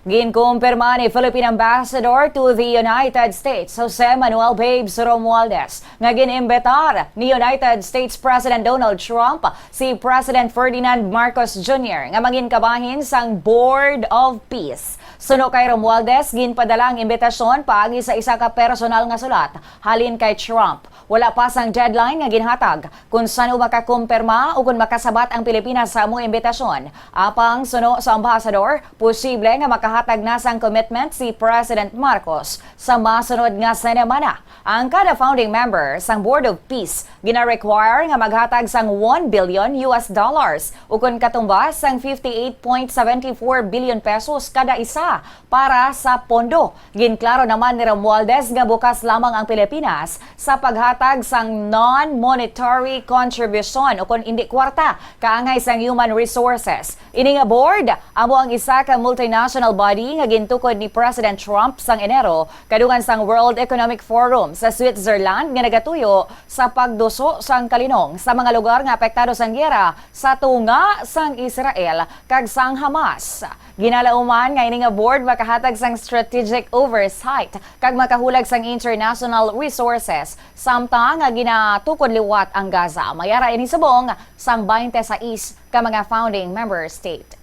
Ginkumpirma ni Philippine Ambassador to the United States, Jose Manuel Babes Romualdez, nga gin-imbitar ni United States President Donald Trump si President Ferdinand Marcos Jr. nga maging kabahin sang Board of Peace. Suno kay Romualdez, ginpadala ang imbitasyon paagi sa isa ka personal nga sulat halin kay Trump. Wala pa sang deadline nga ginhatag kung saan makakumpirma o kung makasabat ang Pilipinas sa among imbitasyon. Apang suno sa ambassador, posible nga makahatag na sang commitment si President Marcos sa masunod nga semana. Ang kada founding member sang Board of Peace gina-require nga maghatag sang $1 billion o kung katumbas sang 58.74 billion pesos kada isa para sa pondo. Ginklaro naman ni Romualdez nga bukas lamang ang Pilipinas sa paghatag sang non-monetary contribution o kung hindi kwarta kaangay sang human resources. Ini nga board amo ang isa ka multinational body nga gintukod ni President Trump sang Enero kadungan sang World Economic Forum sa Switzerland nga nagatuyo sa pagduso sang kalinong sa mga lugar nga apektado sang giyera sa tunga sang Israel kag sang Hamas. Ginalauman nga ini nga board makahatag sang strategic oversight kag makahulag sang international resources samtang nga ginatukod liwat ang Gaza. Mayara ini subong sang 26 ka mga founding member state.